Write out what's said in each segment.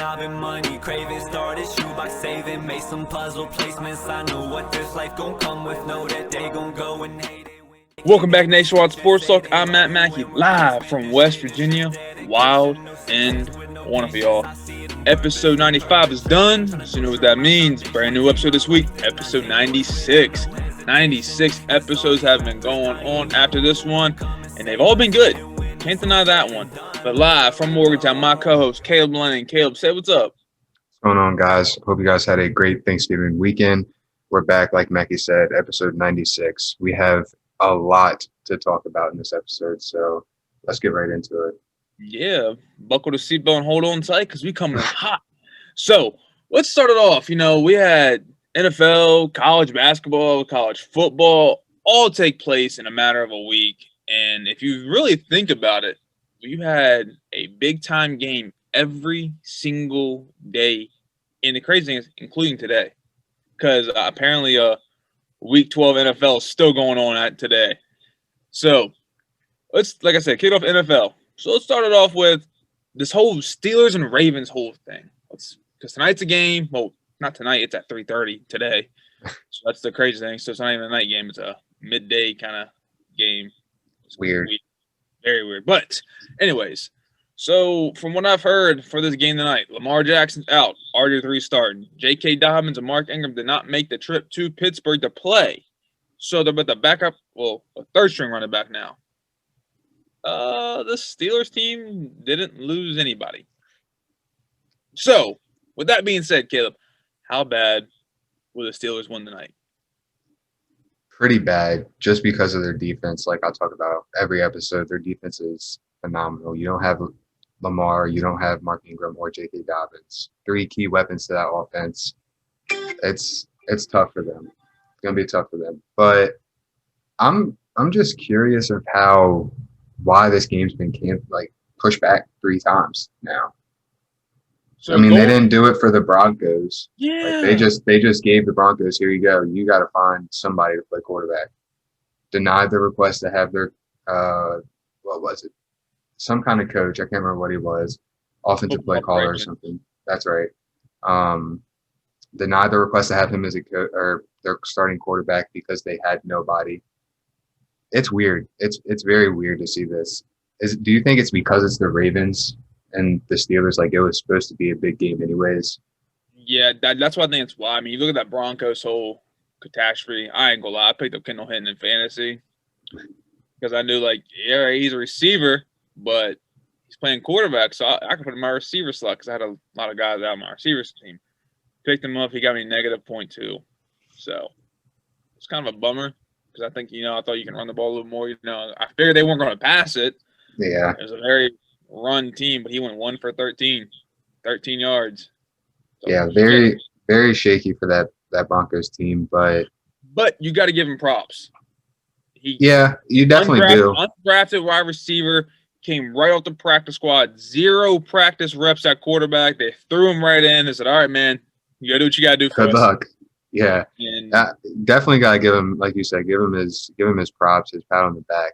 I've been money craving, started shoebox saving, made some puzzle placements. I know what this life gon' come with, know that they gon' go and hate it. Welcome back to Nationwide Sports Talk. I'm Matt Mackey, live from West Virginia. Wild and wonderful, y'all. Episode 95 is done, so you know what that means. Brand new episode this week, episode 96. 96 episodes have been going on after this one, and they've all been good. Can't deny that one. But live from Morgantown, my co-host, Caleb Lennon. Caleb, say what's up. What's going on, guys? Hope you guys had a great Thanksgiving weekend. We're back, like Mackie said, episode 96. We have a lot to talk about in this episode, so let's get right into it. Yeah, buckle the seatbelt and hold on tight because we coming in hot. So let's start it off. You know, we had NFL, college basketball, college football all take place in a matter of a week. And if you really think about it, we've had a big-time game every single day in the crazy things, including today. Because apparently Week 12 NFL is still going on today. So let's, like I said, kick off NFL. So let's start it off with this whole Steelers and Ravens whole thing. Because tonight's a game. Well, not tonight. It's at 3:30 today. So that's the crazy thing. So it's not even a night game. It's a midday kind of game. It's Weird. Very weird. But anyways, so from what I've heard for this game tonight, Lamar Jackson's out. RG3 starting. J.K. Dobbins and Mark Ingram did not make the trip to Pittsburgh to play. So they're with the backup, well, a third-string running back now. The Steelers team didn't lose anybody. So, with that being said, Caleb, how bad will the Steelers win tonight? Pretty bad, just because of their defense. Like I talk about every episode, their defense is phenomenal. You don't have Lamar, you don't have Mark Ingram or J.K. Dobbins. Three key weapons to that offense. It's tough for them. It's gonna be tough for them. But I'm just curious of why this game's been pushed back 3 times now. So I mean, they didn't do it for the Broncos. Yeah. Like, they just gave the Broncos, here you go. You got to find somebody to play quarterback. Denied the request to have their, what was it? Some kind of coach. I can't remember what he was. Offensive play caller or something. That's right. Denied the request to have him as a coach or their starting quarterback because they had nobody. It's weird. It's very weird to see this. Do you think it's because it's the Ravens and the Steelers? Like, it was supposed to be a big game anyways. Yeah, that's why I think it's why. I mean, you look at that Broncos whole catastrophe. I ain't gonna lie. I picked up Kendall Hinton in fantasy because I knew, like, yeah, he's a receiver, but he's playing quarterback, so I could put him in my receiver slot because I had a lot of guys out on my receivers team. Picked him up. He got me -0.2. So it's kind of a bummer because I think, I thought you can run the ball a little more. I figured they weren't going to pass it. Yeah. It was a very run team, but he went 1 for 13 yards. So, yeah, very, very shaky for that Broncos team, but you got to give him props. Yeah, you definitely do. Undrafted wide receiver, came right off the practice squad, 0 practice reps at quarterback. They threw him right in and said, all right, man, you got to do what you got to do for us. Good luck. Yeah, and definitely got to give him, like you said, give him his props, his pat on the back.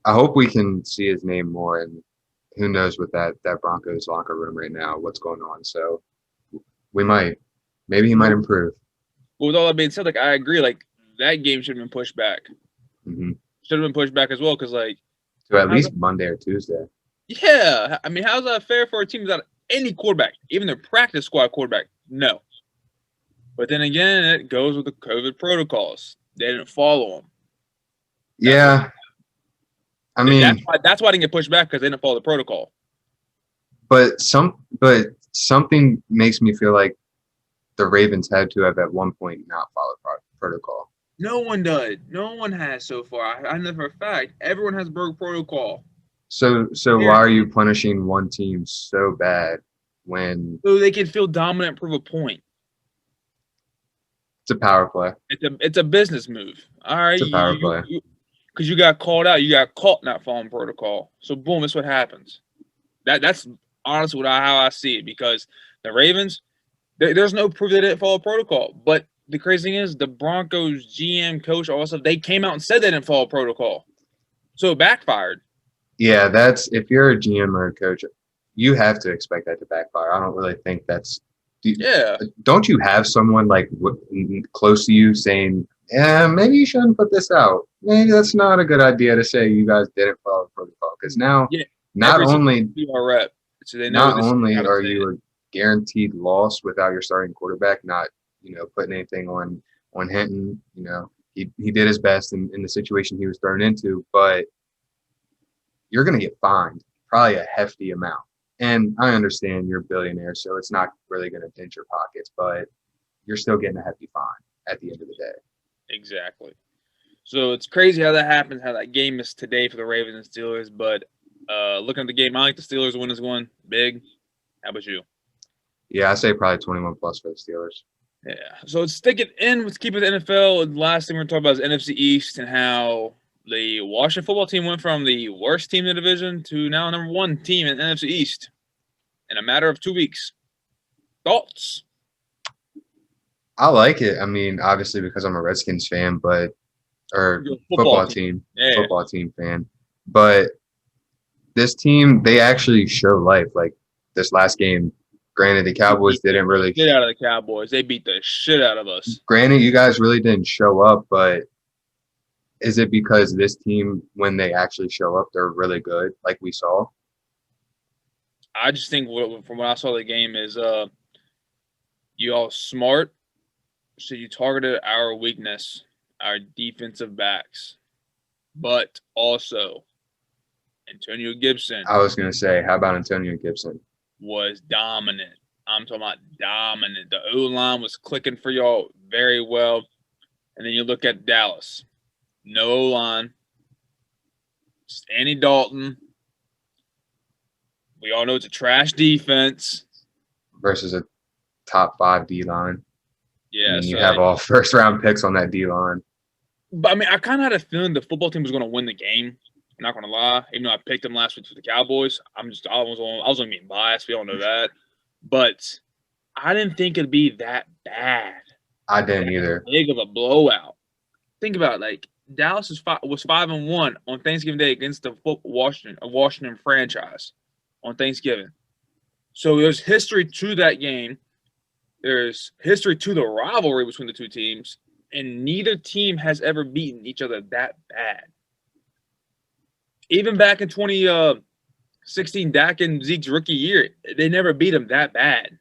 I hope we can see his name more, and who knows with that Broncos locker room right now, what's going on. So we might. Maybe he might improve. Well, with all that being said, like, I agree. Like, that game should have been pushed back. Mm-hmm. Should have been pushed back as well because, like. So at least Monday or Tuesday. Yeah. I mean, how's that fair for a team without any quarterback, even their practice squad quarterback? No. But then again, it goes with the COVID protocols. They didn't follow them. Yeah. I mean, that's why I didn't get pushed back because they didn't follow the protocol. But something makes me feel like the Ravens had to have at one point not followed protocol. No one does. No one has so far. I know for a fact. Everyone has broke protocol. So why are you punishing one team so bad when? So they can feel dominant and prove a point. It's a power play. It's a business move. All right. It's a power play. Because you got called out. You got caught not following protocol. So, boom, that's what happens. That's honestly how I see it because the Ravens, there's no proof they didn't follow protocol. But the crazy thing is the Broncos GM coach also, they came out and said they didn't follow protocol. So it backfired. Yeah, if you're a GM or a coach, you have to expect that to backfire. I don't really think that's. Yeah. Don't you have someone like close to you saying, "Yeah, maybe you shouldn't put this out. Maybe that's not a good idea to say you guys didn't follow the protocol." Because now, Yeah. not only PR rep, so they know not this is only how to are say you it. a guaranteed loss without your starting quarterback, not putting anything on Hinton. He did his best in the situation he was thrown into, but you're going to get fined probably a hefty amount. And I understand you're a billionaire, so it's not really going to dent your pockets, but you're still getting a hefty fine at the end of the day. Exactly. So it's crazy how that happens, how that game is today for the Ravens and Steelers. But looking at the game, I like the Steelers win this one big. How about you? Yeah, I say probably 21 plus for the Steelers. Yeah. So let's stick it in. Let's keep it the NFL. And the last thing we're going to talk about is NFC East and how the Washington football team went from the worst team in the division to now number one team in NFC East in a matter of 2 weeks. Thoughts? I like it. I mean, obviously because I'm a Redskins fan, or You're a football team Yeah. fan. But this team, they actually show life. Like this last game, granted, the Cowboys didn't really. Shit out of the Cowboys. They beat the shit out of us. Granted, you guys really didn't show up, but is it because this team, when they actually show up, they're really good, like we saw? I just think from what I saw the game is you all smart, so you targeted our weakness, our defensive backs, but also Antonio Gibson I was going to say, how about Antonio Gibson? was dominant. I'm talking about dominant. The O-line was clicking for y'all very well. And then you look at Dallas. No O-line. Just Andy Dalton. We all know it's a trash defense. Versus a top 5 D-line. Yeah, and you have all first-round picks on that D-line. But, I mean, I kind of had a feeling the football team was going to win the game. I'm not going to lie. Even though I picked them last week for the Cowboys, I was only being biased. We all know that. But I didn't think it'd be that bad. I didn't either. Big of a blowout. Think about it, like Dallas was 5-1 on Thanksgiving Day against the Washington franchise on Thanksgiving. So there's history to that game. There's history to the rivalry between the two teams, and neither team has ever beaten each other that bad. Even back in 2016, Dak and Zeke's rookie year, they never beat them that bad.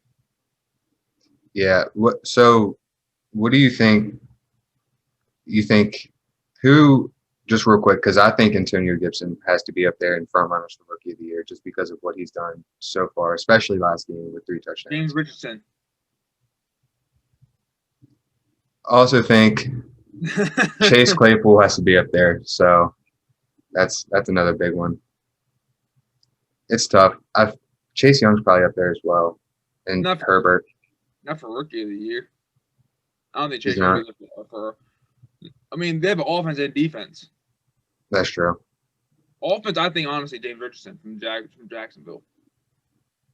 Yeah. So what do you think? You think who, just real quick, because I think Antonio Gibson has to be up there in front runners for Rookie of the Year just because of what he's done so far, especially last game with 3 touchdowns. James Richardson. I also think Chase Claypool has to be up there. So that's another big one. It's tough. Chase Young's probably up there as well. And Herbert. Not for Rookie of the Year. I don't think Chase Young is for. I mean, they have offense and defense. That's true. Offense, I think, honestly, James Richardson from Jacksonville.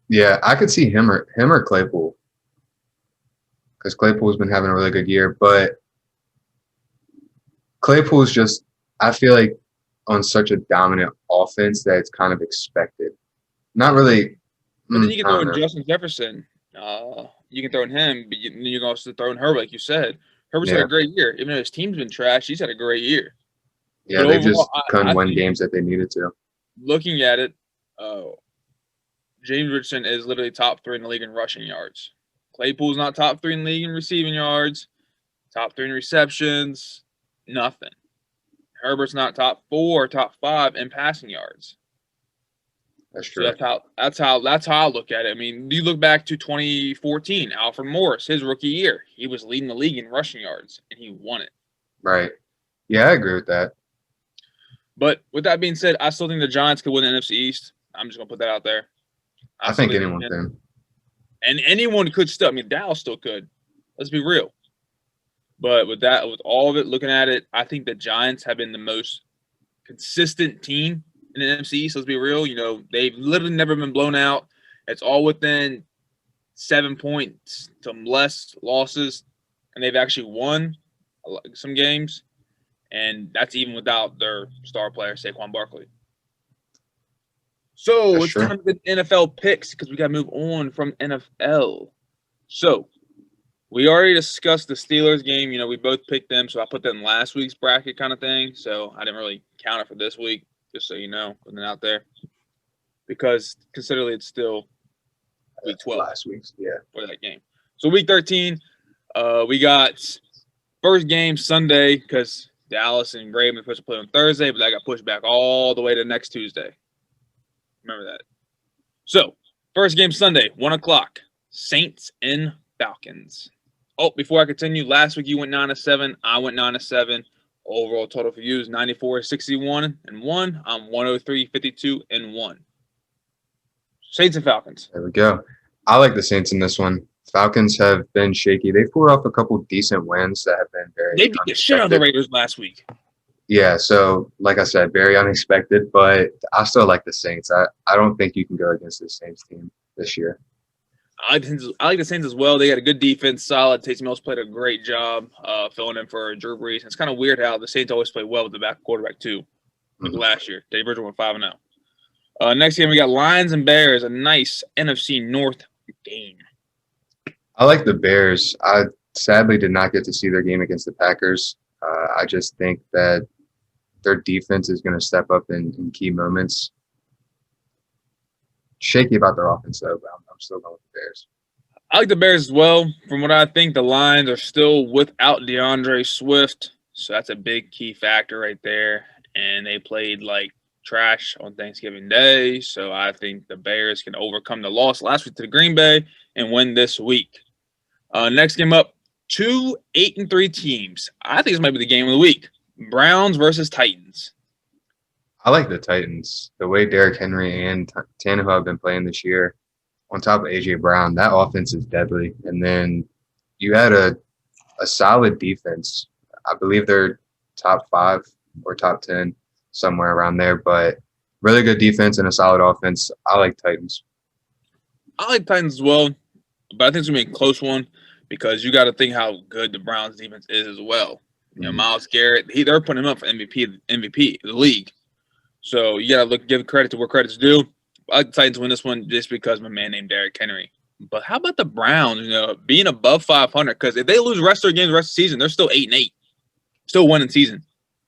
Yeah, I could see him or Claypool. Because Claypool's been having a really good year. But Claypool's just, I feel like, on such a dominant offense that it's kind of expected. Not really. But then you can throw in Justin Jefferson. You can throw in him, but you can also throw in Herbert, like you said. Herbert's had a great year. Even though his team's been trash, he's had a great year. Yeah, they just couldn't win games that they needed to. Looking at it, James Richardson is literally top 3 in the league in rushing yards. Claypool's not top 3 in the league in receiving yards. Top 3 in receptions. Nothing. Herbert's not top 4 or top 5 in passing yards. That's true. So that's how I look at it. I mean, you look back to 2014, Alfred Morris, his rookie year. He was leading the league in rushing yards, and he won it. Right. Yeah, I agree with that. But with that being said, I still think the Giants could win the NFC East. I'm just gonna put that out there. I think anyone can. And anyone could still. I mean, Dallas still could. Let's be real. But with all of it, looking at it, I think the Giants have been the most consistent team in the NFC East. Let's be real. You know, they've literally never been blown out. It's all within 7 points to less losses, and they've actually won some games, and that's even without their star player Saquon Barkley. So That's it's true. time to get NFL picks because we got to move on from NFL. So we already discussed the Steelers game. We both picked them, so I put that in last week's bracket kind of thing. So I didn't really count it for this week, just so you know, putting it out there. Because considerably it's still week 12 Last week's, yeah. for that game. So week 13, we got first game Sunday because Dallas and Ravens were supposed to play on Thursday, but that got pushed back all the way to next Tuesday. Remember that. So first game Sunday, 1 o'clock, Saints and Falcons. Oh, before I continue, last week you went 9-7. I went 9-7. Overall total for you is 94-61-1. I'm 103-52-1. Saints and Falcons. There we go. I like the Saints in this one. Falcons have been shaky. They've pulled off a couple decent wins that have been very They beat the shit out of the Raiders last week. Yeah, so like I said, very unexpected, but I still like the Saints. I don't think you can go against the Saints team this year. I like the Saints as well. They got a good defense, solid. Taysom Mills played a great job filling in for Drew Brees. And it's kind of weird how the Saints always play well with the back quarterback too. Like last year, Teddy Bridgewater went 5-0. Next game we got Lions and Bears, a nice NFC North game. I like the Bears. I sadly did not get to see their game against the Packers. I just think that their defense is going to step up in key moments. Shaky about their offense, though, but I'm still going with the Bears. I like the Bears as well. From what I think, the Lions are still without DeAndre Swift, so that's a big key factor right there. And they played like trash on Thanksgiving Day, so I think the Bears can overcome the loss last week to the Green Bay and win this week. Next game up, 2 8-3 teams. I think this might be the game of the week. Browns versus Titans. I like the Titans. The way Derrick Henry and Tannehill have been playing this year, on top of A.J. Brown, that offense is deadly. And then you had a solid defense. I believe they're top 5 or top 10, somewhere around there. But really good defense and a solid offense. I like Titans. I like Titans as well, but I think it's going to be a close one because you got to think how good the Browns defense is as well. Myles Garrett, they're putting him up for MVP of the league. So you got to give credit to where credit's due. I like the Titans win this one just because of a man named Derrick Henry. But how about the Browns, being above 500? Because if they lose the rest of their games the rest of the season, they're still 8-8. Still winning season.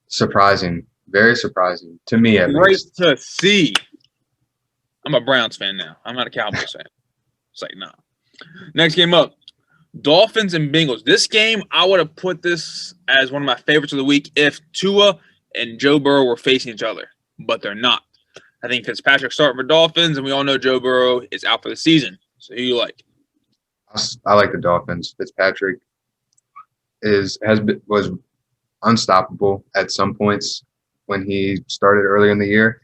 Surprising. Very surprising. To me, at Great least. to see. I'm a Browns fan now. I'm not a Cowboys fan. It's like, nah. Next game up. Dolphins and Bengals. This game, I would have put this as one of my favorites of the week if Tua and Joe Burrow were facing each other, but they're not. I think Fitzpatrick starting for Dolphins, and we all know Joe Burrow is out for the season. So who you like? I like the Dolphins. Fitzpatrick was unstoppable at some points when he started earlier in the year,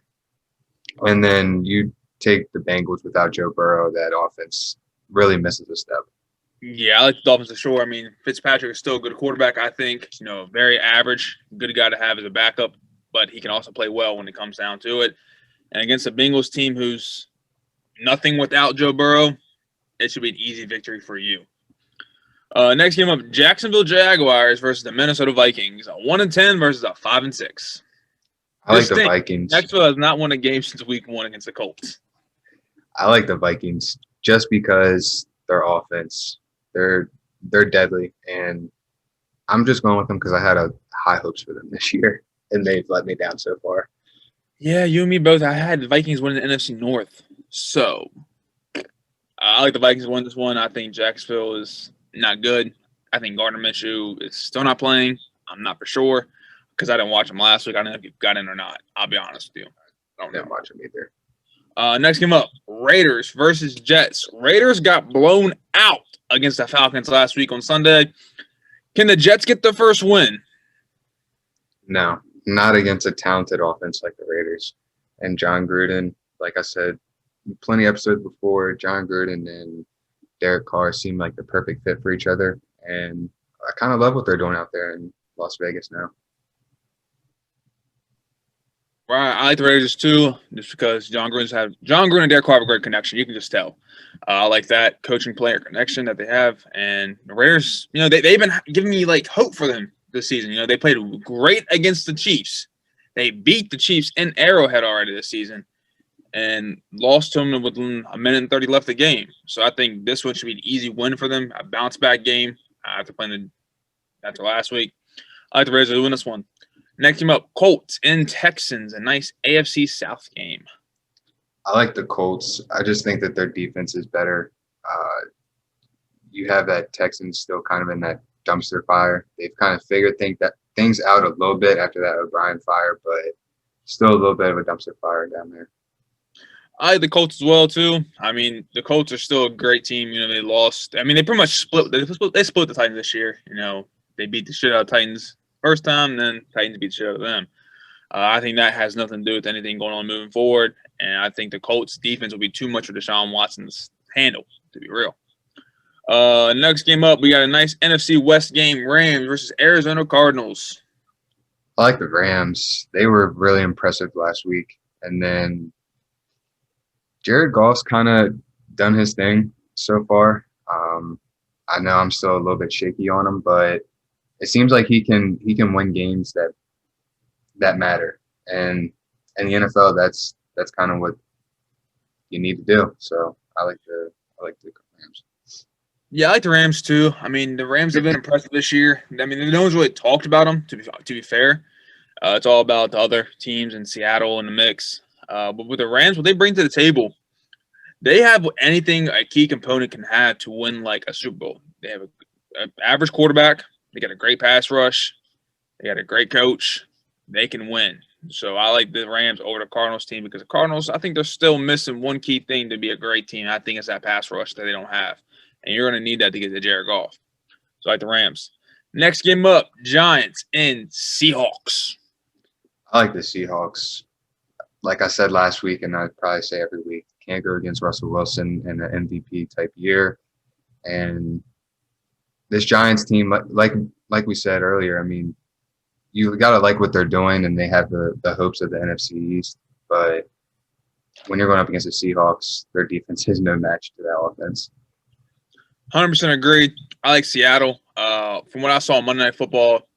and then you take the Bengals without Joe Burrow. That offense really misses a step. Yeah, I like the Dolphins for sure. I mean, Fitzpatrick is still a good quarterback, I think. Very average, good guy to have as a backup, but he can also play well when it comes down to it. And against a Bengals team who's nothing without Joe Burrow, it should be an easy victory for you. Next game up, Jacksonville Jaguars versus the Minnesota Vikings. A 1-10 versus a 5-6. I like the Vikings. Jacksonville has not won a game since week 1 against the Colts. I like the Vikings just because their offense, they're deadly, and I'm just going with them because I had high hopes for them this year, and they've let me down so far. Yeah, you and me both. I had the Vikings winning the NFC North, so I like the Vikings win this one. I think Jacksonville is not good. I think Gardner Minshew is still not playing. I'm not for sure because I didn't watch him last week. I don't know if he got in or not. I'll be honest with you. I don't Didn't watch him either. Next game up, Raiders versus Jets. Raiders got blown out against the Falcons last week on Sunday. Can the Jets get their first win? No, not against a talented offense like the Raiders. And John Gruden, like I said, plenty of episodes before, John Gruden and Derek Carr seem like the perfect fit for each other. And I kind of love what they're doing out there in Las Vegas now. Right, I like the Raiders too, just because John Gruden and Derek Carr have a great connection. You can just tell. I like that coaching player connection that they have, and the Raiders. They've been giving me like hope for them this season. They played great against the Chiefs. They beat the Chiefs in Arrowhead already this season, and lost to them with a minute and 30 left of the game. So I think this one should be an easy win for them, a bounce back game after playing after last week. I like the Raiders to win this one. Next team up, Colts and Texans, a nice AFC South game. I like the Colts. I just think that their defense is better. You have that Texans still kind of in that dumpster fire. They've kind of figured things out a little bit after that O'Brien fire, but still a little bit of a dumpster fire down there. I like the Colts as well too. I mean, the Colts are still a great team. You know, they lost. I mean, they pretty much split. They split the Titans this year. You know, they beat the shit out of Titans first time, then Titans beat the shit out of them. I think that has nothing to do with anything going on moving forward. And I think the Colts defense will be too much for Deshaun Watson's handle, to be real. Next game up, we got a nice NFC West game, Rams versus Arizona Cardinals. I like the Rams. They were really impressive last week. And then Jared Goff's kind of done his thing so far. I know I'm still a little bit shaky on him, but it seems like he can win games that matter. And in the NFL, that's kind of what you need to do. So I like the Rams. Yeah, I like the Rams too. I mean, the Rams have been impressive this year. I mean, no one's really talked about them. To be fair, it's all about the other teams in Seattle in the mix. But with the Rams, what they bring to the table, they have anything a key component can have to win like a Super Bowl. They have an average quarterback. They got a great pass rush. They got a great coach. They can win. So I like the Rams over the Cardinals team because the Cardinals, I think they're still missing one key thing to be a great team. I think it's that pass rush that they don't have. And you're going to need that to get to Jared Goff. So I like the Rams. Next game up, Giants and Seahawks. I like the Seahawks. Like I said last week, and I'd probably say every week, can't go against Russell Wilson in an MVP type year. And this Giants team, like we said earlier, I mean, you got to like what they're doing, and they have the hopes of the NFC East. But when you're going up against the Seahawks, their defense is no match to that offense. 100% agree. I like Seattle. From what I saw on Monday Night Football,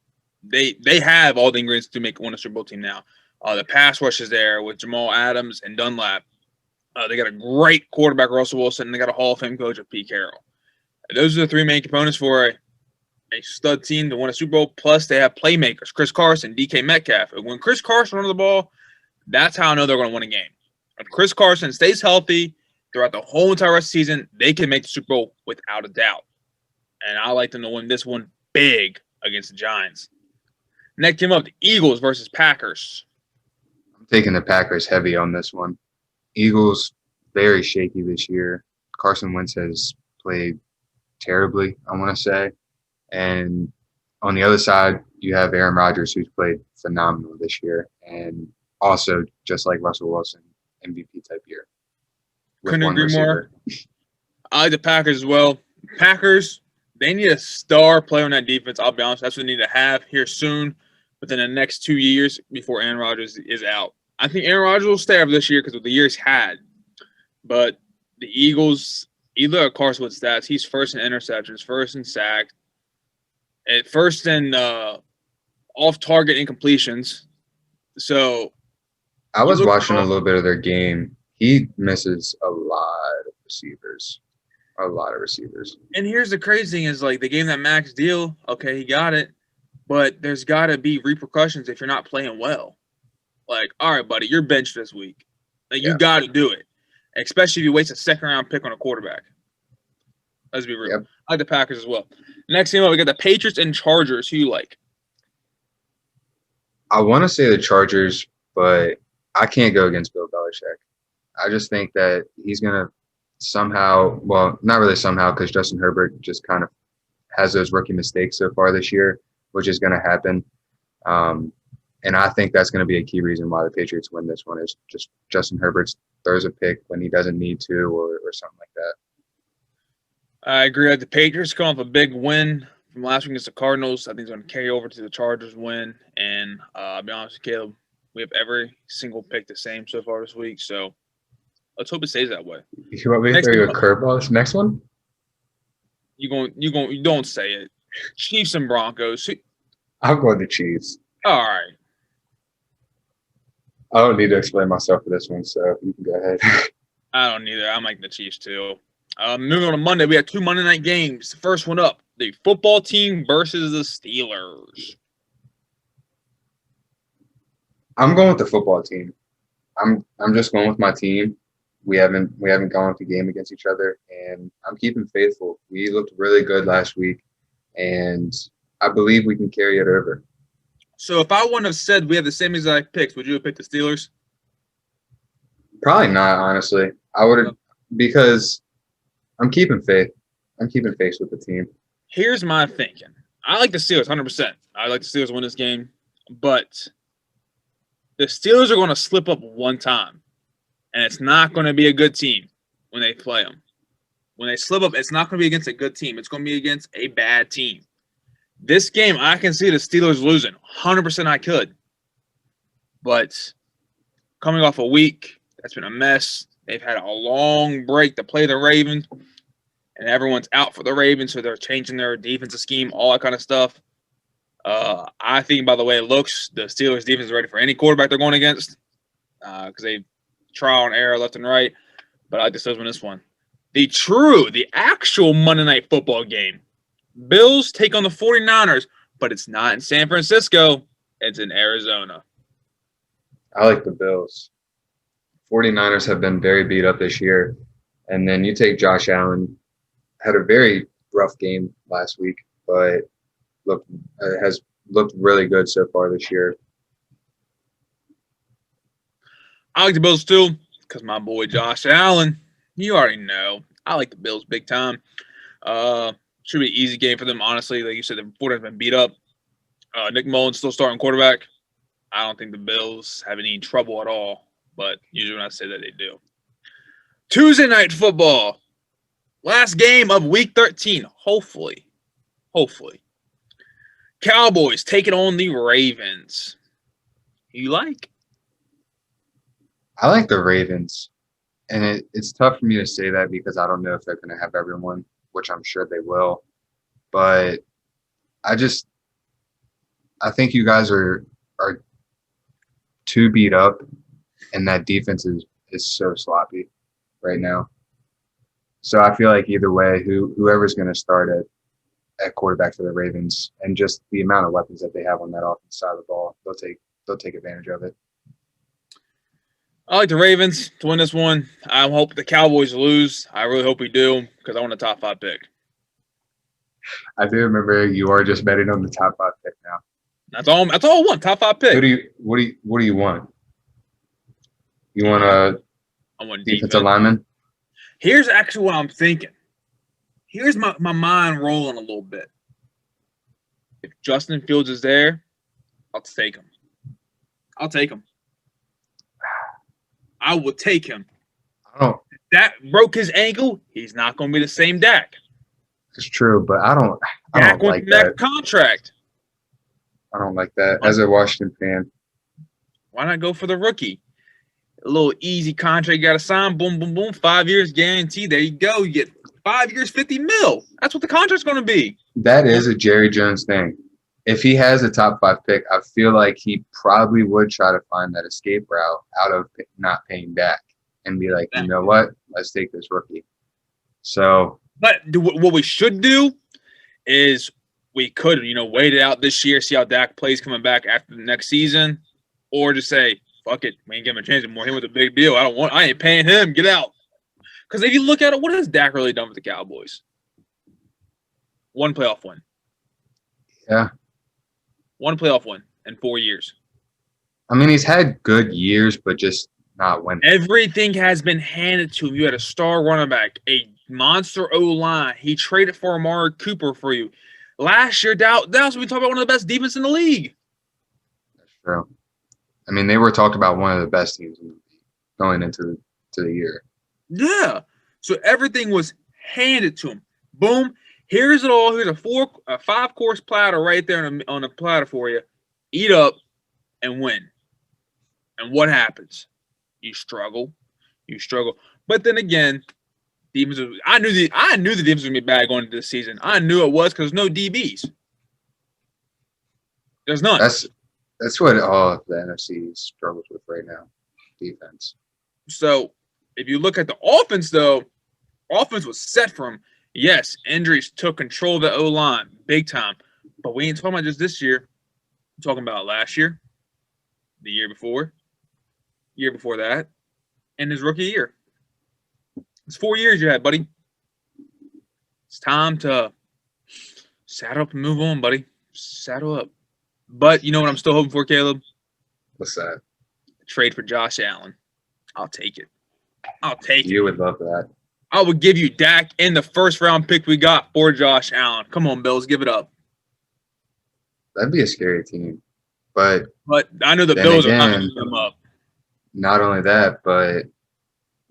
they have all the ingredients to win a Super Bowl team now. The pass rush is there with Jamal Adams and Dunlap. They got a great quarterback, Russell Wilson, and they got a Hall of Fame coach, Pete Carroll. Those are the three main components for a stud team to win a Super Bowl. Plus, they have playmakers, Chris Carson, DK Metcalf. And when Chris Carson runs the ball, that's how I know they're going to win a game. If Chris Carson stays healthy throughout the whole entire rest of the season, they can make the Super Bowl without a doubt. And I like them to win this one big against the Giants. Next team up, the Eagles versus Packers. I'm taking the Packers heavy on this one. Eagles, very shaky this year. Carson Wentz has played terribly, I want to say. And on the other side, you have Aaron Rodgers, who's played phenomenal this year. And also, just like Russell Wilson, MVP type year. Couldn't agree more. I like the Packers as well. Packers, they need a star player on that defense. I'll be honest. That's what they need to have here soon, within the next 2 years before Aaron Rodgers is out. I think Aaron Rodgers will stay after this year because of the years had. But the Eagles, you look at Carson Wentz's stats. He's first in interceptions, first in sacks, and first in off-target incompletions. So I was watching a little bit of their game. He misses a lot of receivers. And here's the crazy thing is, like, they gave him that max deal. Okay, he got it. But there's got to be repercussions if you're not playing well. Like, all right, buddy, you're benched this week. Like, you got to do it. Especially if you waste a second-round pick on a quarterback. Let's be real. Yep. I like the Packers as well. Next game up, we got the Patriots and Chargers. Who you like? I want to say the Chargers, but I can't go against Bill Belichick. I just think that he's going to somehow – well, not really somehow because Justin Herbert just kind of has those rookie mistakes so far this year, which is going to happen. And I think that's going to be a key reason why the Patriots win this one is just Justin Herbert throws a pick when he doesn't need to or something like that. I agree. The Patriots come off a big win from last week against the Cardinals. I think it's going to carry over to the Chargers win. And I'll be honest with Caleb, we have every single pick the same so far this week. So let's hope it stays that way. You want me to throw you a curveball this next one? You don't say it. Chiefs and Broncos. I'm going to Chiefs. All right. I don't need to explain myself for this one, so you can go ahead. I don't either. I'm like the Chiefs too. Moving on to Monday, we had 2 Monday night games. The first one up, the football team versus the Steelers. I'm going with the football team. I'm just going with my team. We haven't gone with the game against each other, and I'm keeping faithful. We looked really good last week, and I believe we can carry it over. So if I wouldn't have said we have the same exact picks, would you have picked the Steelers? Probably not, honestly. I would have, because I'm keeping faith. I'm keeping faith with the team. Here's my thinking. I like the Steelers 100%. I like the Steelers to win this game, but the Steelers are going to slip up one time, and it's not going to be a good team when they play them. When they slip up, it's not going to be against a good team. It's going to be against a bad team. This game, I can see the Steelers losing. 100% I could. But coming off a week that's been a mess, they've had a long break to play the Ravens, and everyone's out for the Ravens, so they're changing their defensive scheme, all that kind of stuff. I think, by the way it looks, the Steelers' defense is ready for any quarterback they're going against because they trial and error left and right. But I like the Steelers win this one. The actual Monday Night Football game. Bills take on the 49ers, but it's not in San Francisco. It's in Arizona. I like the Bills. 49ers have been very beat up this year. And then you take Josh Allen, had a very rough game last week, but has looked really good so far this year. I like the Bills too because my boy Josh Allen, you already know. I like the Bills big time. Should be an easy game for them, honestly. Like you said, the 49ers have been beat up. Nick Mullins still starting quarterback. I don't think the Bills have any trouble at all, but usually when I say that, they do. Tuesday Night Football. Last game of Week 13. Hopefully. Cowboys taking on the Ravens. You like? I like the Ravens. And it's tough for me to say that because I don't know if they're going to have everyone, which I'm sure they will. But I think you guys are too beat up, and that defense is so sloppy right now. So I feel like either way, whoever's going to start at quarterback for the Ravens, and just the amount of weapons that they have on that offense side of the ball, they'll take advantage of it. I like the Ravens to win this one. I hope the Cowboys lose. I really hope we do because I want a top 5 pick. I do remember you are just betting on the top 5 pick now. That's all I want. Top 5 pick. What do you want? You want I want defensive lineman? Here's actually what I'm thinking. Here's my mind rolling a little bit. If Justin Fields is there, I'll take him. I will take him. If that broke his ankle, he's not going to be the same Dak. It's true, but I don't like that contract. I don't like that as a Washington fan. Why not go for the rookie? A little easy contract you got to sign. Boom, boom, boom. 5 years guaranteed. There you go. You get 5 years, $50 million. That's what the contract's going to be. That is a Jerry Jones thing. If he has a top 5 pick, I feel like he probably would try to find that escape route out of not paying Dak and be like, you know what? Let's take this rookie. So, but what we should do is we could, wait it out this year, see how Dak plays coming back after the next season, or just say, fuck it, we ain't give him a chance anymore. Him was a big deal. I ain't paying him. Get out. Because if you look at it, what has Dak really done with the Cowboys? 1 playoff win. Yeah. 1 playoff win in 4 years. I mean, he's had good years, but just not winning. Everything has been handed to him. You had a star running back, a monster O-line. He traded for Amari Cooper for you. Last year, Dallas, we talked about one of the best defense in the league. That's true. I mean, they were talked about one of the best teams going into the year. Yeah. So everything was handed to him. Boom. Here's it all. Here's a 5-course platter right there on a platter for you. Eat up and win. And what happens? You struggle. But then again, defense. I knew the defense was gonna be bad going into this season. I knew it was because there's no DBs. There's none. That's what all of the NFC struggles with right now, defense. So if you look at the offense, though, offense was set for him. Yes, injuries took control of the O line big time, but we ain't talking about just this year. We're talking about last year, the year before that, and his rookie year. It's 4 years you had, buddy. It's time to saddle up and move on, buddy. Saddle up. But you know what I'm still hoping for, Caleb? What's that? Trade for Josh Allen. I'll take it. I'll take You it. would love that. I would give you Dak and the first round pick we got for Josh Allen. Come on, Bills, give it up. That'd be a scary team. But I know the then Bills are not again, going to give them up. not only that, but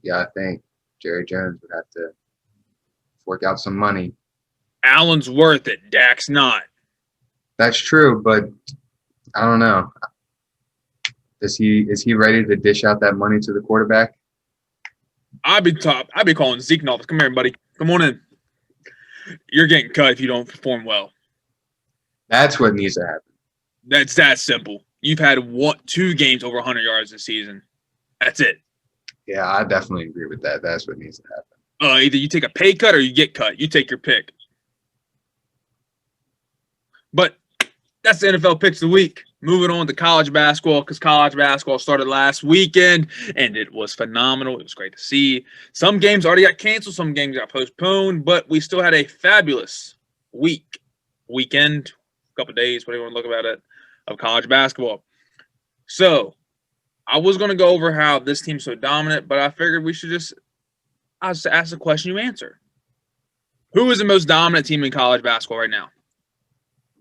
yeah, I think Jerry Jones would have to fork out some money. Allen's worth it. Dak's not. That's true, but I don't know. Is he ready to dish out that money to the quarterback? I'd be calling Zeke Nolf. Come here, buddy. Come on in. You're getting cut if you don't perform well. That's what needs to happen. That's that simple. You've had 2 games over 100 yards this season. That's it. Yeah, I definitely agree with that. That's what needs to happen. Either you take a pay cut or you get cut. You take your pick. But that's the NFL picks of the week. Moving on to college basketball, because college basketball started last weekend, and it was phenomenal. It was great to see. Some games already got canceled. Some games got postponed, but we still had a fabulous weekend, couple of days, whatever you want to look about it, of college basketball. So I was going to go over how this team's so dominant, but I figured I'll just ask the question you answer. Who is the most dominant team in college basketball right now?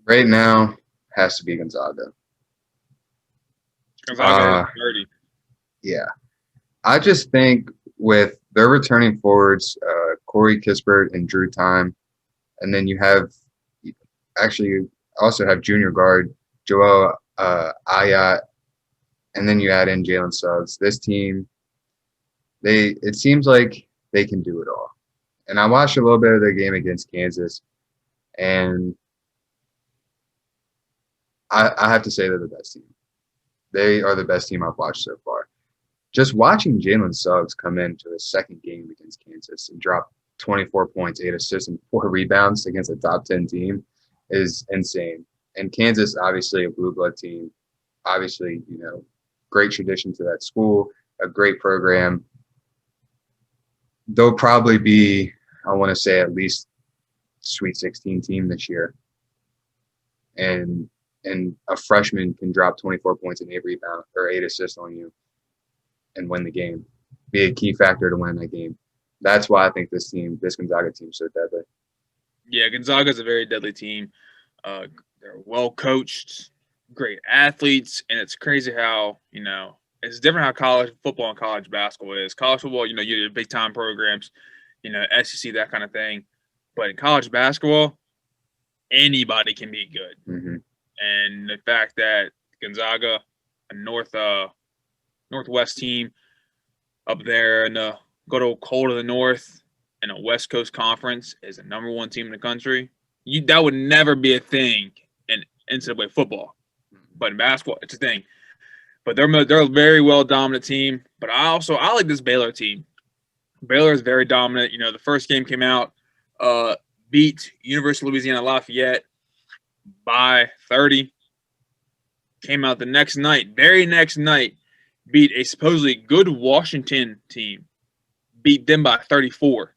Right now, has to be Gonzaga. Gonzaga 30. Yeah. I just think with their returning forwards, Corey Kispert and Drew Time, and then you also have junior guard Joel Ayat, and then you add in Jalen Suggs. This team, it seems like they can do it all. And I watched a little bit of their game against Kansas, and I have to say they're the best team. They are the best team I've watched so far. Just watching Jalen Suggs come into his second game against Kansas and drop 24 points, 8 assists, and 4 rebounds against a top 10 team is insane. And Kansas, obviously a blue blood team, obviously, great tradition to that school, a great program. They'll probably be, I want to say, at least Sweet 16 team this year. And a freshman can drop 24 points and 8 rebounds or 8 assists on you and win the game, be a key factor to win that game. That's why I think this Gonzaga team is so deadly. Yeah, Gonzaga is a very deadly team. They're well coached, great athletes, and it's crazy how, it's different how college football and college basketball is. College football, you get big time programs, SEC, that kind of thing. But in college basketball, anybody can be good. Mm-hmm. And the fact that Gonzaga, a northwest team up there in the good old cold of the north in a West Coast conference, is the number 1 team in the country, that would never be a thing in NCAA football. But in basketball, it's a thing. But they're a very well dominant team. But I like this Baylor team. Baylor is very dominant. The first game came out, beat University of Louisiana Lafayette by 30. Came out the very next night, beat a supposedly good Washington team, beat them by 34.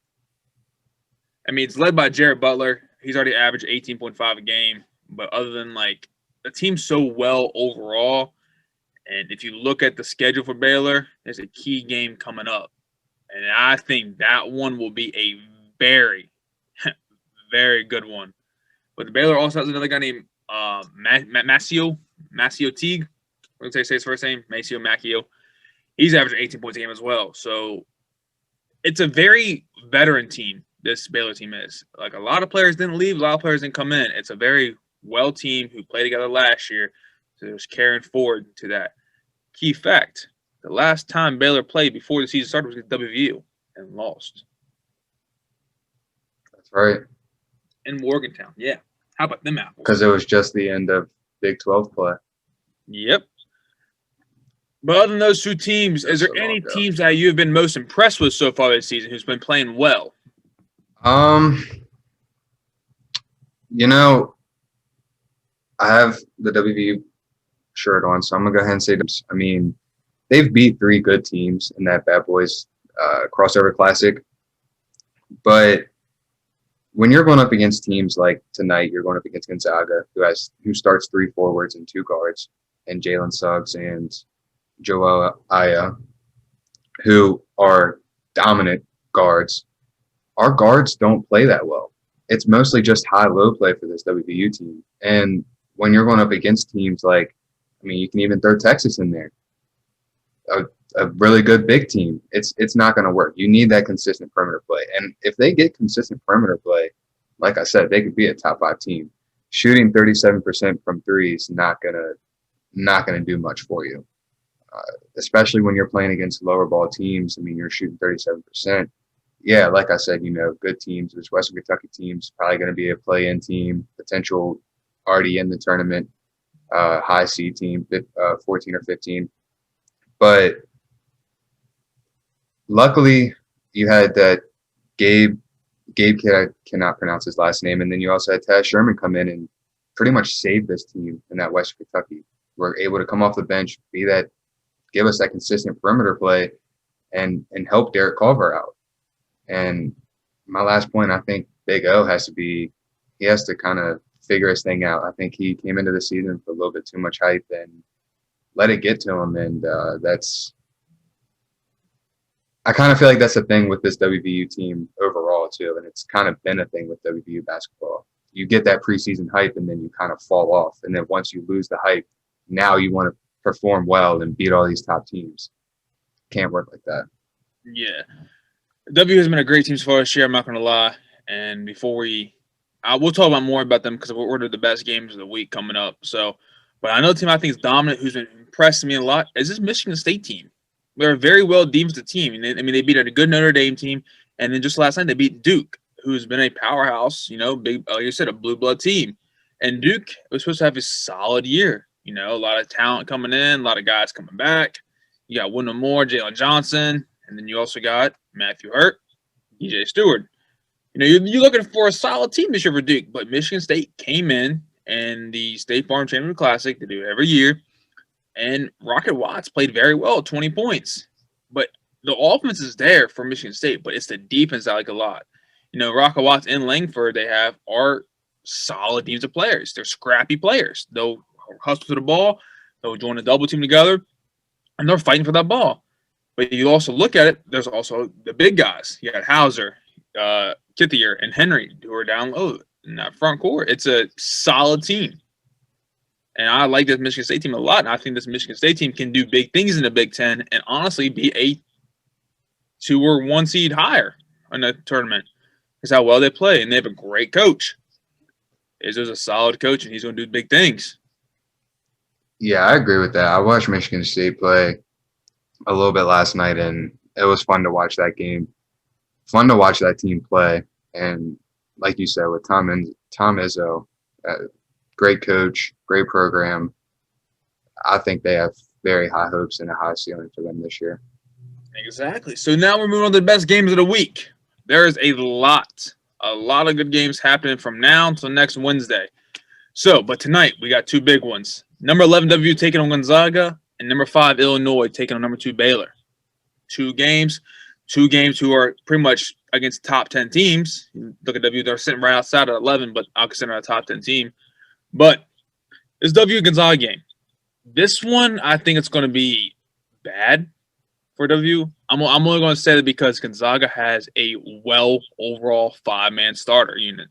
I mean, it's led by Jared Butler. He's already averaged 18.5 a game. But other than, the team's so well overall, and if you look at the schedule for Baylor, there's a key game coming up. And I think that one will be a very, very good one. But Baylor also has another guy named Masio Teague. We're going to say his first name, Macchio. He's averaging 18 points a game as well. So it's a very veteran team, this Baylor team is. A lot of players didn't leave, a lot of players didn't come in. It's a very well team who played together last year. So it's carrying forward to that. Key fact, the last time Baylor played before the season started was against WVU and lost. That's right. In Morgantown, yeah. How about them apples? Because it was just the end of Big 12 play. Yep. But other than those two teams, is there So long any ago. teams that you have been most impressed with so far this season who's been playing well? Um, you know, I have the WVU shirt on, so I'm gonna go ahead and say this. I mean, they've beat 3 good teams in that Bad Boys crossover classic, but when you're going up against teams like tonight, you're going up against Gonzaga, who starts 3 forwards and 2 guards, and Jalen Suggs and Joel Aya, who are dominant guards. Our guards don't play that well. It's mostly just high-low play for this WVU team. And when you're going up against teams like, I mean, you can even throw Texas in there, a really good big team. It's not going to work. You need that consistent perimeter play. And if they get consistent perimeter play, like I said, they could be a top 5 team. Shooting 37% from 3 is not gonna do much for you, especially when you're playing against lower ball teams. I mean, you're shooting 37%. Yeah, like I said, good teams. There's Western Kentucky teams, probably going to be a play-in team, potential already in the tournament, high seed team, 14 or 15. But luckily, you had that Gabe kid, I cannot pronounce his last name, and then you also had Taz Sherman come in and pretty much save this team in that Western Kentucky. We're able to come off the bench, give us that consistent perimeter play, and help Derek Culver out. And my last point, I think Big O has to kind of figure his thing out. I think he came into the season with a little bit too much hype and let it get to him. And I kind of feel like that's the thing with this WVU team overall too. And it's kind of been a thing with WVU basketball. You get that preseason hype and then you kind of fall off. And then once you lose the hype, now you want to perform well and beat all these top teams. Can't work like that. Yeah. W has been a great team so far this year, I'm not going to lie. And before we'll talk about more about them because we'll order the best games of the week coming up. So, but another team I think is dominant, who's been impressing me a lot, is this Michigan State team. They're a very well defensive team. And they beat a good Notre Dame team. And then just last night, they beat Duke, who's been a powerhouse, big, like you said, a blue blood team. And Duke was supposed to have a solid year. A lot of talent coming in, a lot of guys coming back. You got Wendell Moore, Jalen Johnson, and then you also got Matthew Hurt, DJ Stewart. You're looking for a solid team this year for Duke, but Michigan State came in the State Farm Championship Classic. They do it every year. And Rocket Watts played very well, 20 points. But the offense is there for Michigan State, but it's the defense I like a lot. Rocket Watts and Langford are solid teams of players. They're scrappy players. They'll hustle to the ball. They'll join a double team together, and they're fighting for that ball. But you also look at it, there's also the big guys. You got Hauser, Kithier, and Henry, who are down low in that front court. It's a solid team. And I like this Michigan State team a lot. And I think this Michigan State team can do big things in the Big Ten and honestly be a 2 or 1 seed higher in the tournament. That's how well they play. And they have a great coach. Izzo's a solid coach, and he's going to do big things. Yeah, I agree with that. I watched Michigan State play a little bit last night, and it was fun to watch that game. Fun to watch that team play. And like you said, with Tom Izzo, great coach, great program. I think they have very high hopes and a high ceiling for them this year. Exactly. So now we're moving on to the best games of the week. There is a lot of good games happening from now until next Wednesday. But tonight we got 2 big ones. Number 11 W taking on Gonzaga, and number 5 Illinois taking on number 2 Baylor. 2 games who are pretty much against top 10 teams. Look at W, they're sitting right outside at 11, but I'll consider a top 10 team. But this W Gonzaga game, this one I think it's going to be bad for W. I'm only going to say that because Gonzaga has a overall 5-man starter unit.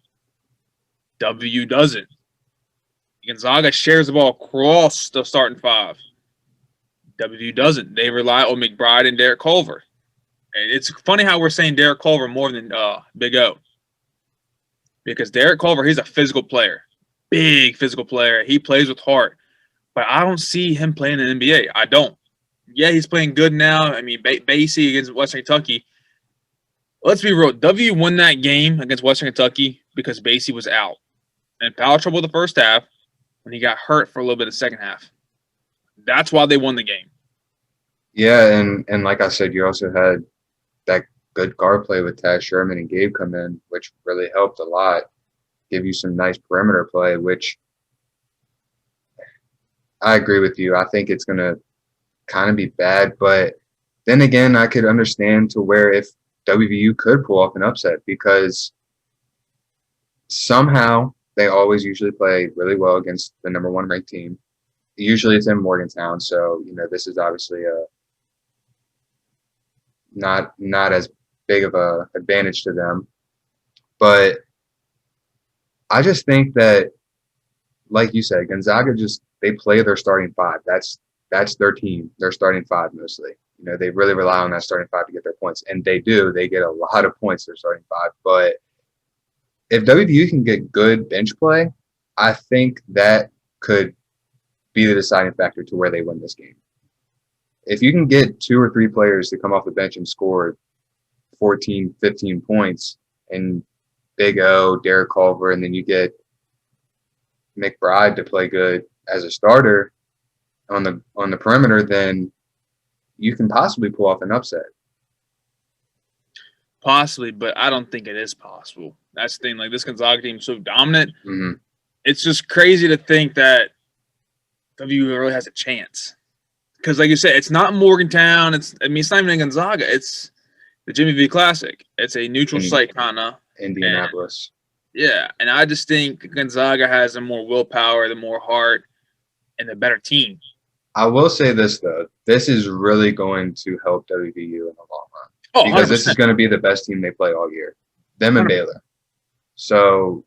W doesn't. Gonzaga shares the ball across the starting 5. W doesn't. They rely on McBride and Derek Culver. And it's funny how we're saying Derek Culver more than Big O. Because Derek Culver, he's a physical player. Big physical player. He plays with heart. But I don't see him playing in the NBA. I don't. Yeah, he's playing good now. I mean, Basie against Western Kentucky. Let's be real. W won that game against Western Kentucky because Basie was out. And foul trouble the first half when he got hurt for a little bit of the second half. That's why they won the game. Yeah, and like I said, you also had that good guard play with Taz Sherman and Gabe come in, which really helped a lot. Give you some nice perimeter play, which I agree with you. I think it's going to kind of be bad, but then again, I could understand to where if WVU could pull off an upset because somehow they always usually play really well against the number one ranked team. Usually it's in Morgantown, so this is obviously a not as big of a advantage to them. But I just think that, like you said, Gonzaga they play their starting five. That's their team. Their starting five mostly. They really rely on that starting five to get their points, and they do. They get a lot of points. Their starting five, but if WVU can get good bench play, I think that could be the deciding factor to where they win this game. If you can get 2 or 3 players to come off the bench and score 14, 15 points, and Big O, Derek Culver, and then you get McBride to play good as a starter on the perimeter, then you can possibly pull off an upset. Possibly, but I don't think it is possible. That's the thing. Like, this Gonzaga team is so dominant. Mm-hmm. It's just crazy to think that WVU really has a chance. Because, like you said, it's not Morgantown. It's not even in Gonzaga. It's the Jimmy V Classic. It's a neutral site, kind of. Indianapolis. And I just think Gonzaga has the more willpower, the more heart, and the better team. I will say this, though. This is really going to help WVU in the long run. Oh, because 100%. This is going to be the best team they play all year. Them and 100%. Baylor. So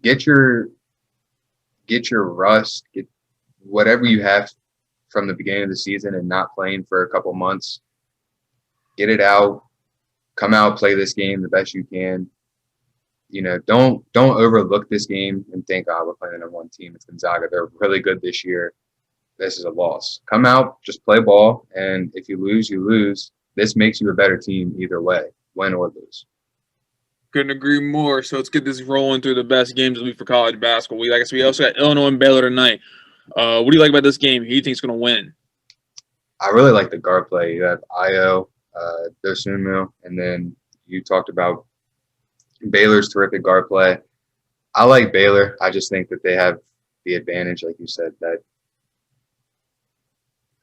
get your rust, get whatever you have from the beginning of the season and not playing for a couple months. Get it out. Come out, play this game the best you can. Don't overlook this game and think, we're playing the number one team. It's Gonzaga. They're really good this year. This is a loss. Come out, just play ball, and if you lose, you lose. This makes you a better team either way, win or lose. Couldn't agree more. So let's get this rolling through the best games of the week for college basketball. We also got Illinois and Baylor tonight. What do you like about this game? Who do you think is going to win? I really like the guard play. You have Io, Dosunmu, and then you talked about Baylor's terrific guard play. I like Baylor. I just think that they have the advantage, like you said, that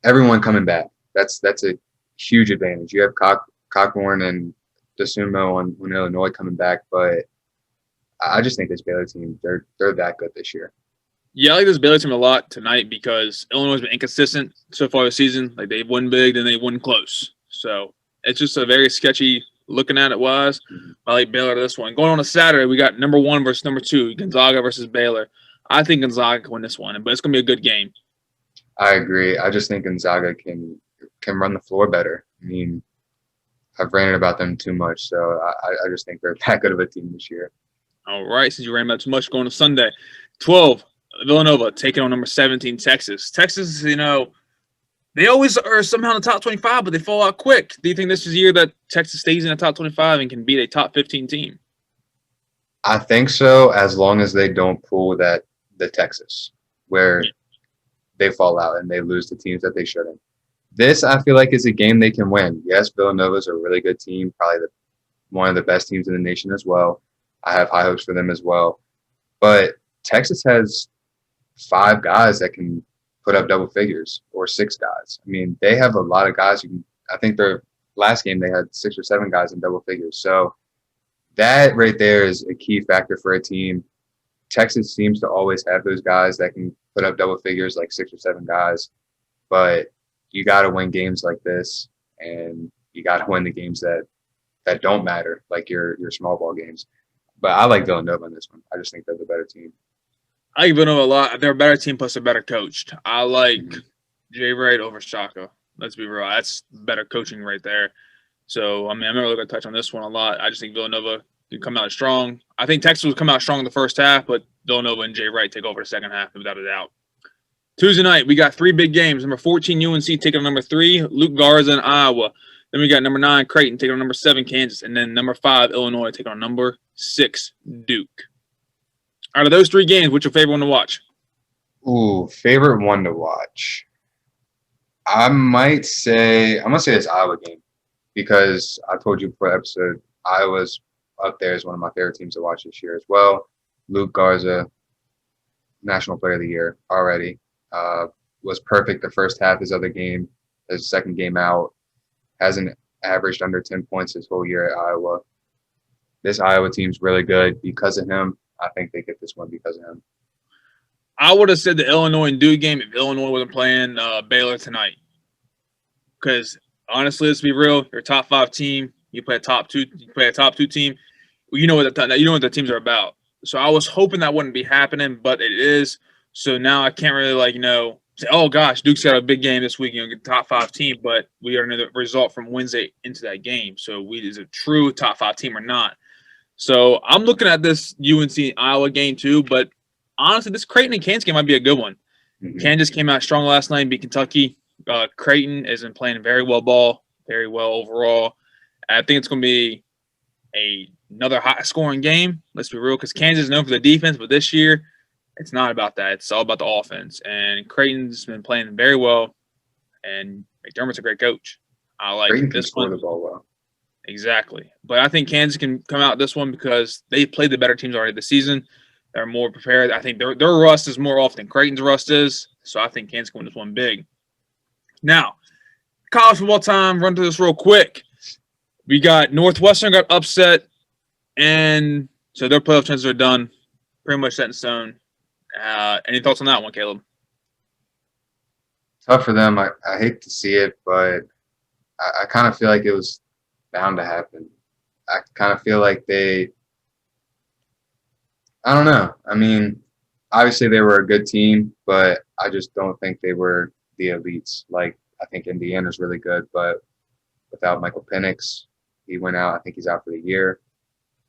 everyone coming back. That's a huge advantage. You have Cockburn and Dosunmu on Illinois coming back, but I just think this Baylor team, they're that good this year. Yeah, I like this Baylor team a lot tonight because Illinois has been inconsistent so far this season. Like, they won big, then they won close. So it's just a very sketchy looking at it was. I like Baylor to this one. Going on to Saturday, we got number 1 versus number 2, Gonzaga versus Baylor. I think Gonzaga can win this one, but it's going to be a good game. I agree. I just think Gonzaga can run the floor better. I mean, I've ranted about them too much, so I just think they're that good of a team this year. All right, since you ran about too much, going to Sunday. 12, Villanova taking on number 17, Texas. Texas, they always are somehow in the top 25, but they fall out quick. Do you think this is the year that Texas stays in the top 25 and can beat a top 15 team? I think so, as long as they don't pull the Texas, where they fall out and they lose to teams that they shouldn't. This, I feel like, is a game they can win. Yes, Villanova's a really good team, probably one of the best teams in the nation as well. I have high hopes for them as well. But Texas has 5 guys that can put up double figures, or 6 guys. I mean, they have a lot of guys I think their last game they had 6 or 7 guys in double figures. So that right there is a key factor for a team. Texas seems to always have those guys that can put up double figures, like 6 or 7 guys. But you got to win games like this, and you got to win the games that don't matter, like your small ball games. But I like Villanova in this one. I just think they're the better team. I like Villanova a lot. They're a better team, plus they're better coached. I like Jay Wright over Shaka. Let's be real. That's better coaching right there. So, I mean, I'm not really going to touch on this one a lot. I just think Villanova can come out strong. I think Texas will come out strong in the first half, but Villanova and Jay Wright take over the second half, without a doubt. Tuesday night, we got 3 big games. Number 14, UNC taking on number 3, Luke Garza in Iowa. Then we got number 9, Creighton taking on number 7, Kansas. And then number 5, Illinois taking on number 6, Duke. Out of those 3 games, what's your favorite one to watch? Ooh, favorite one to watch. I'm gonna say this Iowa game because I told you before the episode Iowa's up there as one of my favorite teams to watch this year as well. Luke Garza, National Player of the Year already, uh, was perfect the first half. His second game out, hasn't averaged under 10 points his whole year at Iowa. This Iowa team's really good because of him. I think they get this one because of him. I would have said the Illinois and Duke game if Illinois wasn't playing Baylor tonight. Because honestly, let's be real, you're a top 5 team. You play a top two team. You know what the teams are about. So I was hoping that wouldn't be happening, but it is. So now I can't really say, oh gosh, Duke's got a big game this week, get top 5 team, but we are another result from Wednesday into that game. So is a true top 5 team or not? So I'm looking at this UNC Iowa game too, but honestly, this Creighton and Kansas game might be a good one. Mm-hmm. Kansas came out strong last night and beat Kentucky. Creighton has been playing very well overall. I think it's going to be another high-scoring game. Let's be real, because Kansas is known for the defense, but this year it's not about that. It's all about the offense. And Creighton's been playing very well, and McDermott's a great coach. I like Creighton this can score one. the ball well. Exactly. But I think Kansas can come out this one because they played the better teams already this season. They're more prepared. I think their rust is more off than Creighton's rust is. So I think Kansas can win this one big. Now, college football time. Run through this real quick. We got Northwestern got upset, and so their playoff chances are done. Pretty much set in stone. Any thoughts on that one, Caleb? Tough for them. I hate to see it, but I kind of feel like it was bound to happen. I kind of feel like I don't know. I mean, obviously they were a good team, but I just don't think they were the elites. Like, I think Indiana's really good, but without Michael Penix, he went out. I think he's out for the year.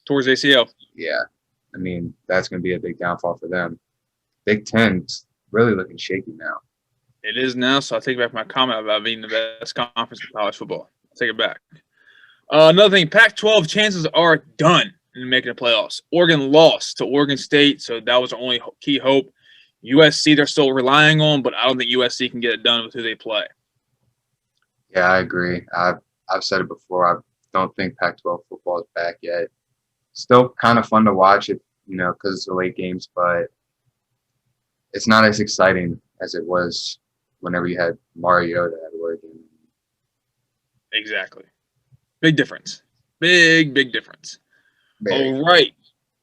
Towards ACL. Yeah. I mean, that's going to be a big downfall for them. Big Ten's really looking shaky now. It is now, so I'll take back my comment about being the best conference in college football. I'll take it back. Another thing, Pac-12 chances are done in making the playoffs. Oregon lost to Oregon State, so that was our only key hope. USC, they're still relying on, but I don't think USC can get it done with who they play. Yeah, I agree. I've said it before. I don't think Pac-12 football is back yet. Still kind of fun to watch it, because it's the late games, but it's not as exciting as it was whenever you had Mariota at Oregon. Exactly. Big difference. Big difference. All right.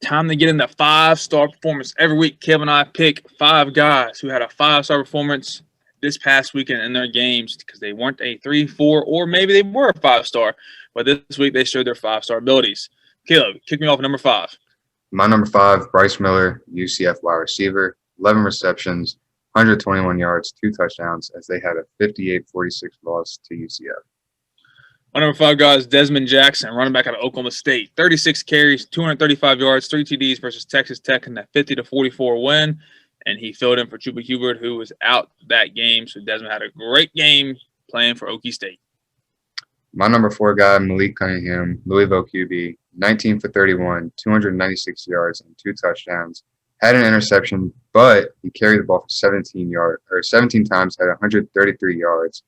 Time to get into 5-star performance. Every week, Kevin and I pick 5 guys who had a 5-star performance this past weekend in their games because they weren't a 3, 4, or maybe they were a 5-star. But this week, they showed their 5-star abilities. Caleb, kick me off at number 5. My number 5, Bryce Miller, UCF wide receiver, 11 receptions, 121 yards, 2 touchdowns, as they had a 58-46 loss to UCF. My number 5 guy is Desmond Jackson, running back out of Oklahoma State. 36 carries, 235 yards, 3 TDs versus Texas Tech in that 50-44 win. And he filled in for Chuba Hubbard, who was out that game. So Desmond had a great game playing for Okie State. My number 4 guy, Malik Cunningham, Louisville QB, 19 for 31, 296 yards, and 2 touchdowns. Had an interception, but he carried the ball for 17 times, had 133 yards.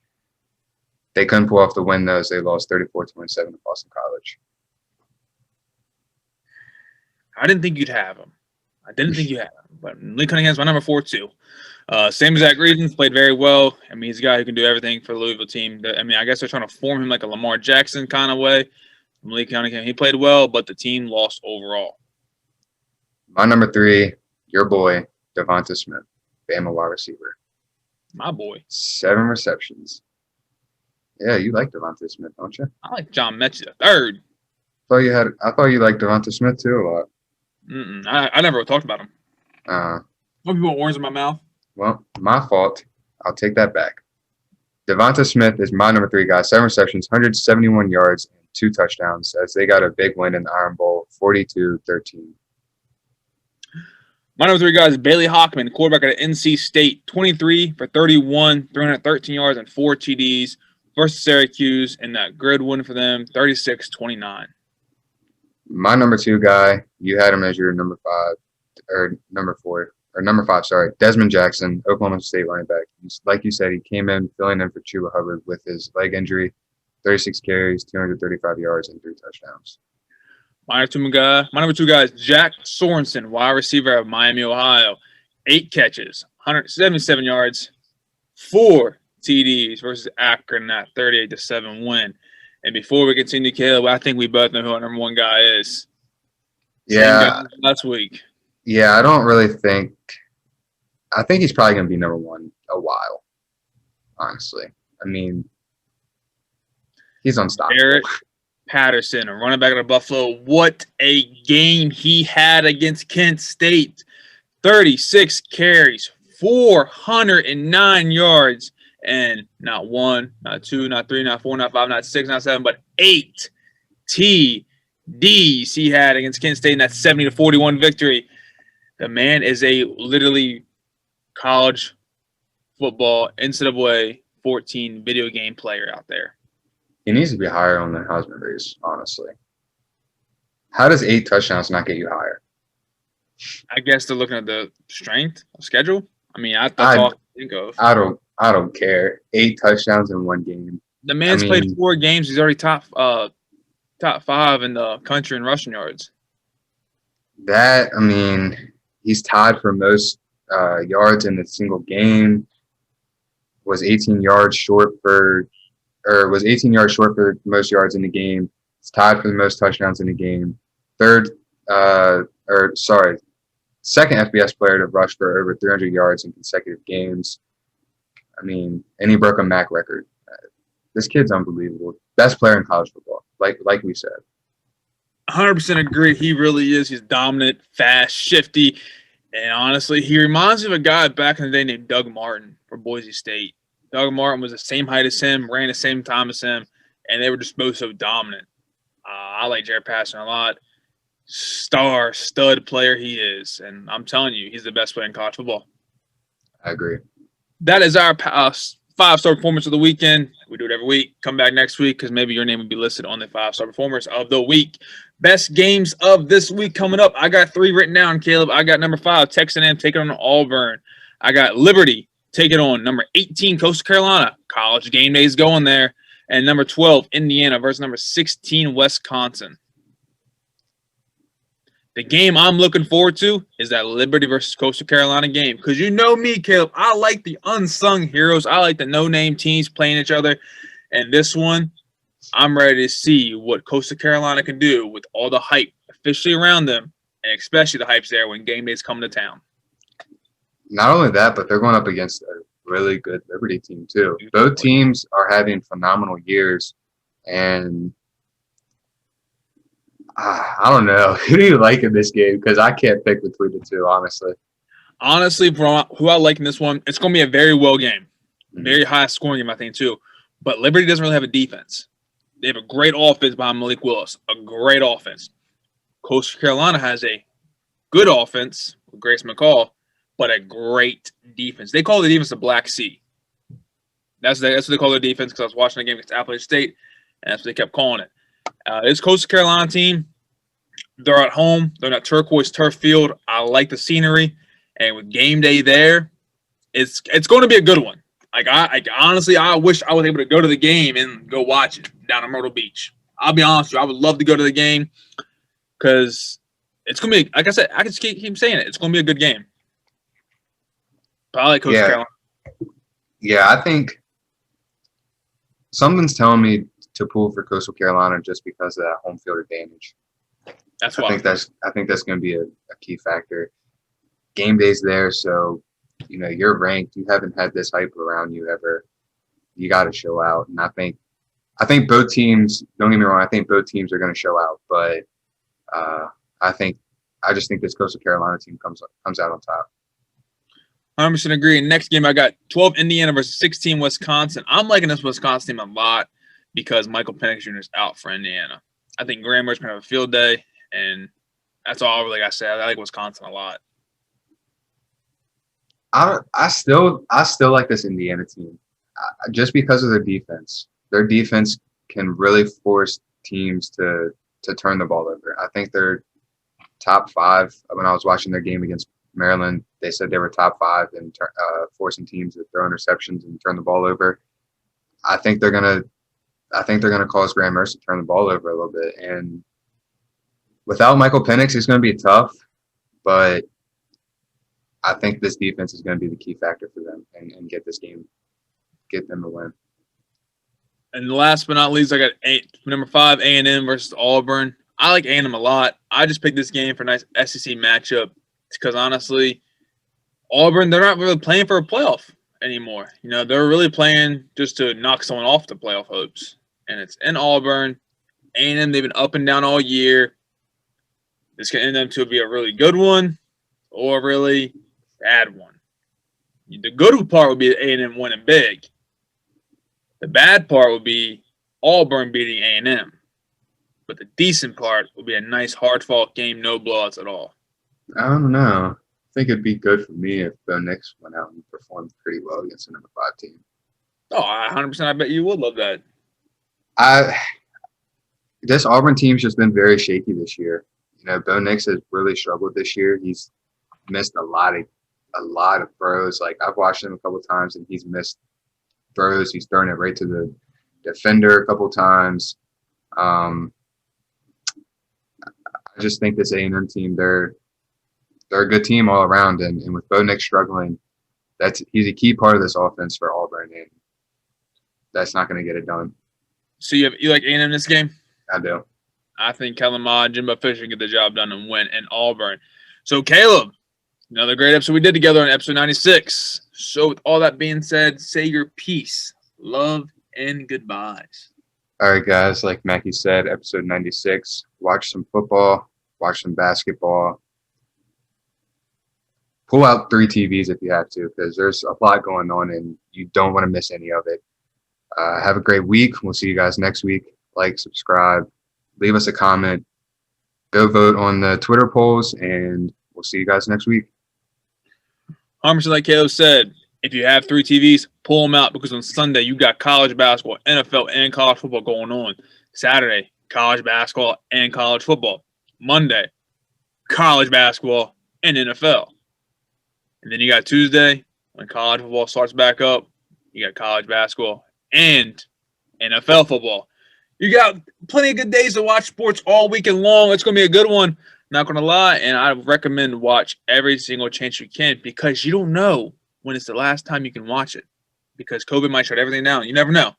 They couldn't pull off the win, though, as they lost 34-27 to Boston College. I didn't think you'd have him. But Lee Cunningham's my number 4, too. Same exact reasons, played very well. I mean, he's a guy who can do everything for the Louisville team. I mean, I guess they're trying to form him like a Lamar Jackson kind of way. Malik Cunningham, he played well, but the team lost overall. My number 3, your boy, Devonta Smith, Bama wide receiver. My boy. 7 receptions. Yeah, you like Devonta Smith, don't you? I like John Mechie III. I thought you liked Devonta Smith too a lot. I never talked about him. Some people want words in my mouth. Well, my fault. I'll take that back. Devonta Smith is my number 3 guy. 7 receptions, 171 yards, and 2 touchdowns as they got a big win in the Iron Bowl, 42-13. My number 3 guy is Bailey Hockman, quarterback at NC State, 23 for 31, 313 yards, and 4 TDs versus Syracuse in that grid win for them, 36-29. My number 2 guy, you had him as your number 5 or number 4, or number 5, sorry, Desmond Jackson, Oklahoma State linebacker. Like you said, he came in filling in for Chuba Hubbard with his leg injury, 36 carries, 235 yards, and 3 touchdowns. My number two guy is Jack Sorensen, wide receiver of Miami, Ohio. 8 catches, 177 yards, 4 TDs versus Akron in that 38-7 win. And before we continue, Caleb, I think we both know who our number 1 guy is. Yeah. Same guy last week. Yeah, I don't really think – I think he's probably going to be number 1 a while, honestly. I mean, he's unstoppable. Eric Patterson, a running back of Buffalo. What a game he had against Kent State. 36 carries, 409 yards, and not 1, not 2, not 3, not 4, not 5, not 6, not 7, but 8 TDs he had against Kent State in that 70-41 victory. The man is a literally college football NCAA 14 video game player out there. He needs to be higher on the Heisman race, honestly. How does 8 touchdowns not get you higher? I guess they're looking at the strength of schedule. I mean, that's all I can think of. I don't care. 8 touchdowns in 1 game. The man's played 4 games. He's already top 5 in the country in rushing yards. He's tied for most yards in a single game. Was 18 yards short for most yards in the game. It's tied for the most touchdowns in the game. Second FBS player to rush for over 300 yards in consecutive games. And he broke a MAC record. This kid's unbelievable. Best player in college football, like we said. 100% agree. He really is. He's dominant, fast, shifty, and honestly, he reminds me of a guy back in the day named Doug Martin from Boise State. Doug Martin was the same height as him, ran the same time as him, and they were just both so dominant. I like Jared Patterson a lot. Stud player he is, and I'm telling you, he's the best player in college football. I agree. That is our 5-star performance of the weekend. We do it every week. Come back next week because maybe your name will be listed on the 5-star performers of the week. Best games of this week coming up. I got 3 written down, Caleb. I got number 5, Texas A&M taking on Auburn. I got Liberty taking on number 18, Coastal Carolina. College game days going there. And number 12, Indiana versus number 16, Wisconsin. The game I'm looking forward to is that Liberty versus Coastal Carolina game. Because you know me, Caleb, I like the unsung heroes. I like the no-name teams playing each other. And this one, I'm ready to see what Coastal Carolina can do with all the hype officially around them, and especially the hype's there when game days come to town. Not only that, but they're going up against a really good Liberty team too. Both teams are having phenomenal years, and I don't know. Who do you like in this game? Because I can't pick between the two, honestly. Honestly, from who I like in this one, it's going to be a very well game. Very high scoring game, I think, too. But Liberty doesn't really have a defense. They have a great offense behind Malik Willis. A great offense. Coastal Carolina has a good offense with Grace McCall, but a great defense. They call the defense the Black Sea. That's what they call their defense, because I was watching the game against Appalachian State, and that's what they kept calling it. This Coastal Carolina team, they're at home. They're in that turquoise turf field. I like the scenery. And with game day there, it's going to be a good one. Honestly, I wish I was able to go to the game and go watch it down in Myrtle Beach. I'll be honest with you, I would love to go to the game because it's going to be, like I said, I can just keep saying it. It's going to be a good game. But I like Coastal Carolina. Yeah, I think something's telling me to pull for Coastal Carolina just because of that home field advantage. That's why. I think that's going to be a key factor. Game day's there, so you're ranked. You haven't had this hype around you ever. You got to show out, and I think both teams. Don't get me wrong. I think both teams are going to show out, but I just think this Coastal Carolina team comes out on top. 100% agree. Next game, I got 12 Indiana versus 16 Wisconsin. I'm liking this Wisconsin team a lot because Michael Penix Jr. is out for Indiana. I think Grammer's going to have a field day, and that's all I really got to say. I like Wisconsin a lot. I still like this Indiana team just because of their defense. Their defense can really force teams to turn the ball over. I think they're top 5 when I was watching their game against Maryland, they said they were top 5 in forcing teams to throw interceptions and turn the ball over. I think they're gonna cause Graham Mercer to turn the ball over a little bit. And without Michael Penix, it's gonna be tough. But I think this defense is gonna be the key factor for them and get them a win. And last but not least, I got number 5 A&M versus Auburn. I like A&M a lot. I just picked this game for a nice SEC matchup because honestly, Auburn, they're not really playing for a playoff anymore. They're really playing just to knock someone off the playoff hopes. And it's in Auburn. A&M, they've been up and down all year. This can end up to be a really good one or a really bad one. The good part would be A&M winning big. The bad part would be Auburn beating A&M. But the decent part would be a nice hard-fought game, no blowouts at all. I don't know. I think it'd be good for me if Bo Nix went out and performed pretty well against the number 5 team. Oh, 100%. I bet you would love that. This Auburn team's just been very shaky this year. Bo Nix has really struggled this year. He's missed a lot of throws. Like, I've watched him a couple of times, and he's missed throws. He's thrown it right to the defender a couple of times. I just think this A&M team, they're a good team all around, and with Bo Nix struggling, he's a key part of this offense for Auburn, and that's not going to get it done. So you like A&M this game? I do. I think Kellen Mond and Jimbo Fisher get the job done and win in Auburn. So Caleb, another great episode we did together on episode 96. So with all that being said, say your peace, love, and goodbyes. All right, guys. Like Mackie said, episode 96. Watch some football. Watch some basketball. Pull out 3 TVs if you have to, because there's a lot going on, and you don't want to miss any of it. Have a great week. We'll see you guys next week. Like, subscribe, leave us a comment, go vote on the Twitter polls, and we'll see you guys next week. Like Caleb said, if you have 3 TVs, pull them out, because on Sunday you got college basketball, NFL, and college football going on. Saturday, college basketball and college football. Monday, college basketball and NFL. And then you got Tuesday, when college football starts back up, you got college basketball and NFL football. You got plenty of good days to watch sports all weekend long. It's going to be a good one. Not going to lie. And I recommend watch every single chance you can, because you don't know when it's the last time you can watch it, because COVID might shut everything down. You never know.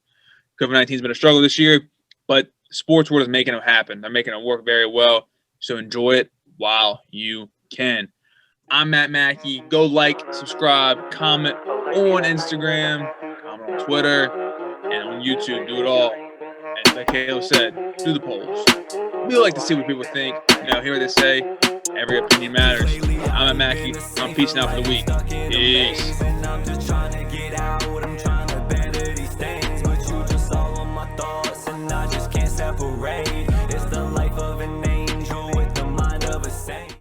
COVID-19 has been a struggle this year, but the sports world is making it happen. They're making it work very well. So enjoy it while you can. I'm Matt Mackey. Go like, subscribe, comment on Instagram, comment on Twitter, and on YouTube. Do it all. And like Caleb said, do the polls. We like to see what people think. Hear what they say. Every opinion matters. I'm Matt Mackey. I'm peace out for the week. Peace.